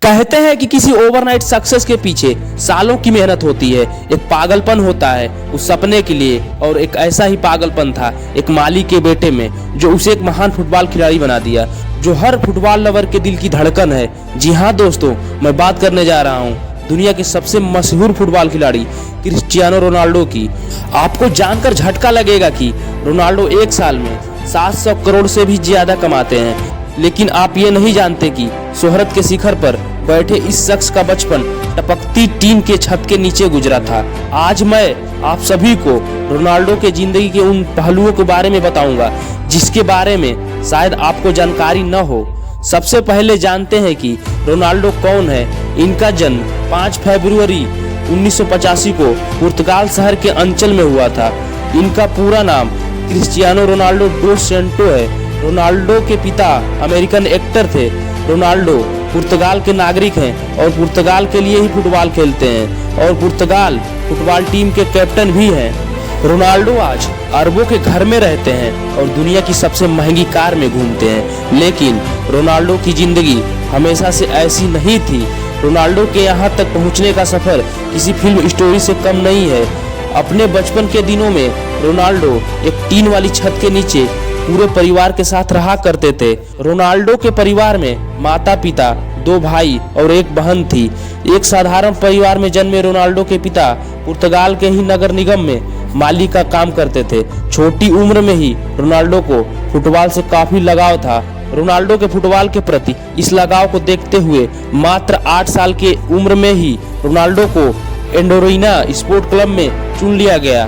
कहते हैं कि किसी ओवरनाइट सक्सेस के पीछे सालों की मेहनत होती है, एक पागलपन होता है उस सपने के लिए। और एक ऐसा ही पागलपन था एक माली के बेटे में, जो उसे एक महान फुटबॉल खिलाड़ी बना दिया, जो हर फुटबॉल लवर के दिल की धड़कन है। जी हाँ दोस्तों, मैं बात करने जा रहा हूँ दुनिया के सबसे मशहूर फुटबॉल खिलाड़ी क्रिस्टियानो रोनाल्डो की। आपको जानकर झटका लगेगा कि रोनाल्डो एक साल में 700 करोड़ से भी ज्यादा कमाते हैं, लेकिन आप ये नहीं जानते कि शोहरत के शिखर पर बैठे इस शख्स का बचपन टपकती टीन के छत के नीचे गुजरा था। आज मैं आप सभी को रोनाल्डो के जिंदगी के उन पहलुओं के बारे में बताऊंगा जिसके बारे में शायद आपको जानकारी न हो। सबसे पहले जानते हैं कि रोनाल्डो कौन है। इनका जन्म 5 फरवरी 1985 को पुर्तगाल शहर के अंचल में हुआ था। इनका पूरा नाम क्रिस्टियानो रोनाल्डो डोस सेंटो है। रोनाल्डो के पिता अमेरिकन एक्टर थे। रोनाल्डो पुर्तगाल के नागरिक हैं और पुर्तगाल के लिए ही फुटबॉल खेलते हैं और पुर्तगाल फुटबॉल टीम के कैप्टन भी हैं। रोनाल्डो आज अरबों के घर में रहते हैं और दुनिया की सबसे महंगी कार में घूमते हैं, लेकिन रोनाल्डो की जिंदगी हमेशा से ऐसी नहीं थी। रोनाल्डो के यहाँ तक पहुँचने का सफर किसी फिल्म स्टोरी से कम नहीं है। अपने बचपन के दिनों में रोनाल्डो एक टीन वाली छत के नीचे पूरे परिवार के साथ रहा करते थे। रोनाल्डो के परिवार में माता पिता, 2 भाई और 1 बहन थी। एक साधारण परिवार में जन्मे रोनाल्डो के पिता पुर्तगाल के ही नगर निगम में माली का काम करते थे। छोटी उम्र में ही रोनाल्डो को फुटबॉल से काफी लगाव था। रोनाल्डो के फुटबॉल के प्रति इस लगाव को देखते हुए मात्र 8 साल के उम्र में ही रोनाल्डो को एंडोरिना स्पोर्ट क्लब में चुन लिया गया।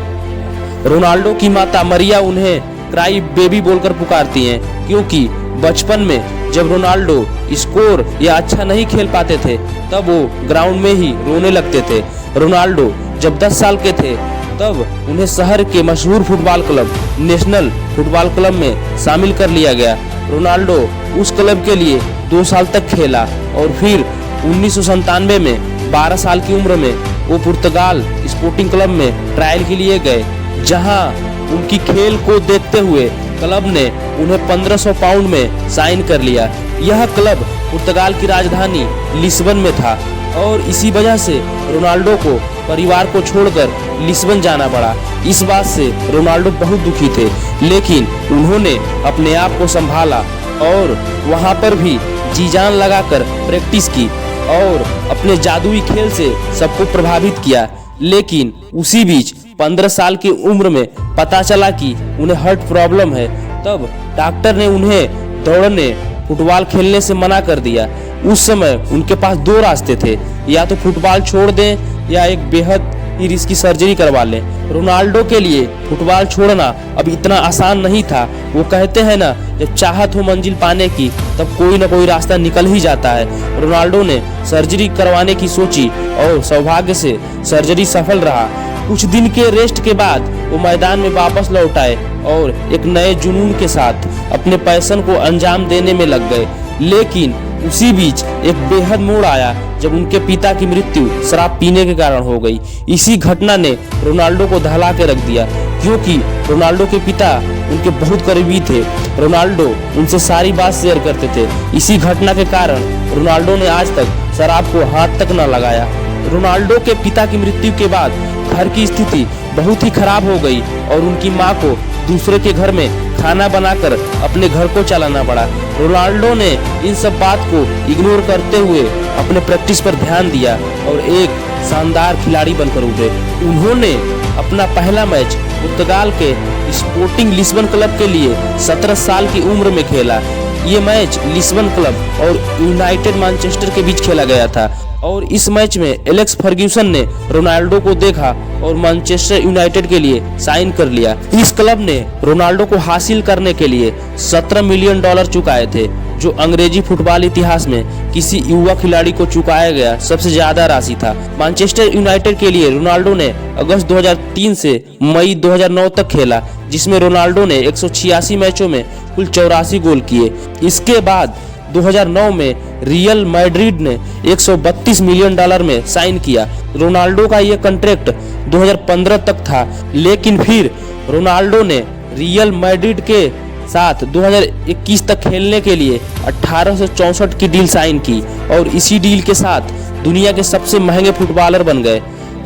रोनाल्डो की माता मरिया उन्हें क्राई बेबी बोलकर पुकारती हैं, क्योंकि बचपन में जब रोनाल्डो स्कोर या अच्छा नहीं खेल पाते थे तब वो ग्राउंड में ही रोने लगते थे। रोनाल्डो जब 10 साल के थे तब उन्हें शहर के मशहूर football club national football club में शामिल कर लिया गया। रोनाल्डो उस क्लब के लिए 2 साल तक खेला और फिर 1997 में 12 साल की उम्र में वो पुर्तगाल स्पोर्टिंग क्लब में ट्रायल के लिए गए, जहां उनकी खेल को देखते हुए क्लब ने उन्हें 1500 पाउंड में साइन कर लिया। यह क्लब पुर्तगाल की राजधानी लिस्बन में था और इसी वजह से रोनाल्डो को परिवार को छोड़कर लिस्बन जाना पड़ा। इस बात से रोनाल्डो बहुत दुखी थे, लेकिन उन्होंने अपने आप को संभाला और वहां पर भी जी जान लगाकर प्रैक्टिस की और अपने जादुई खेल से सबको प्रभावित किया। लेकिन उसी बीच 15 साल की उम्र में पता चला कि उन्हें हार्ट प्रॉब्लम है। तब डॉक्टर ने उन्हें दौड़ने फुटबॉल खेलने से मना कर दिया। उस समय उनके पास 2 रास्ते थे, या तो फुटबॉल छोड़ दें या एक बेहद ही रिस्की सर्जरी करवा लें। रोनाल्डो के लिए फुटबॉल छोड़ना अब इतना आसान नहीं था। वो कहते हैं ना, जब चाहत हो मंजिल पाने की तब कोई ना कोई रास्ता निकल ही जाता है। रोनाल्डो ने सर्जरी करवाने की सोची और सौभाग्य से सर्जरी सफल रहा। कुछ दिन के रेस्ट के बाद वो मैदान में वापस लौट आए और एक नए जुनून के साथ अपने पैशन को अंजाम देने में लग गए। लेकिन उसी बीच एक बेहद मोड़ आया जब उनके पिता की मृत्यु शराब पीने के कारण हो गई। इसी घटना ने रोनाल्डो को दहला के रख दिया, क्योंकि रोनाल्डो के पिता उनके बहुत करीबी थे। रोनाल्डो उनसे सारी बात शेयर करते थे। इसी घटना के कारण रोनाल्डो ने आज तक शराब को हाथ तक न लगाया। रोनाल्डो के पिता की मृत्यु के बाद घर की स्थिति बहुत ही खराब हो गई और उनकी मां को दूसरे के घर में खाना बनाकर अपने घर को चलाना पड़ा। रोनाल्डो ने इन सब बात को इग्नोर करते हुए अपने प्रैक्टिस पर ध्यान दिया और एक शानदार खिलाड़ी बनकर उभरे। उन्होंने अपना पहला मैच पुर्तगाल के स्पोर्टिंग लिस्बन क्लब के लिए 17 साल की उम्र में खेला। ये मैच लिस्बन क्लब और यूनाइटेड मैनचेस्टर के बीच खेला गया था और इस मैच में एलेक्स फर्ग्यूसन ने रोनाल्डो को देखा और मैनचेस्टर यूनाइटेड के लिए साइन कर लिया। इस क्लब ने रोनाल्डो को हासिल करने के लिए $17 मिलियन चुकाए थे, जो अंग्रेजी फुटबॉल इतिहास में किसी युवा खिलाड़ी को चुकाया गया सबसे ज्यादा राशि था। मैनचेस्टर यूनाइटेड के लिए रोनाल्डो ने अगस्त 2003 से मई 2009 तक खेला, जिसमें रोनाल्डो ने 186 मैचों में कुल 84 गोल किए। इसके बाद 2009 में रियल मैड्रिड ने $132 मिलियन में साइन किया। रोनाल्डो का यह कॉन्ट्रैक्ट 2015 तक था, लेकिन फिर रोनाल्डो ने रियल मैड्रिड के साथ 2021 तक खेलने के लिए 1864 की डील साइन की और इसी डील के साथ दुनिया के सबसे महंगे फुटबॉलर बन गए।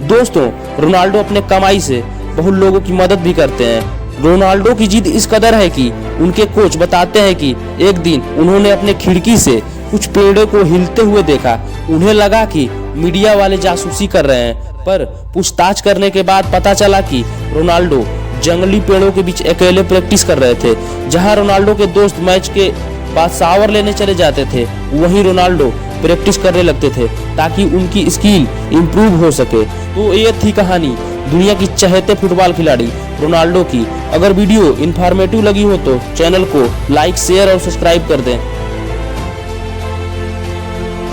दोस्तों, रोनाल्डो अपने कमाई से बहुत लोगों की मदद भी करते हैं। रोनाल्डो की जिद इस कदर है कि उनके कोच बताते हैं कि एक दिन उन्होंने अपने खिड़की से कुछ पेड़ों को हिलते हुए देखा। उन्हें लगा कि मीडिया वाले जासूसी कर रहे हैं, पर पूछताछ करने के बाद पता चला कि रोनाल्डो जंगली पेड़ों के बीच अकेले प्रैक्टिस कर रहे थे। जहां रोनाल्डो के दोस्त मैच के बाद शावर लेने चले जाते थे, वहीं रोनाल्डो प्रैक्टिस करने लगते थे ताकि उनकी स्किल इंप्रूव हो सके। तो ये थी कहानी दुनिया की चहेते फुटबॉल खिलाड़ी रोनाल्डो की। अगर वीडियो इन्फॉर्मेटिव लगी हो तो चैनल को लाइक, शेयर और सब्सक्राइब कर दें।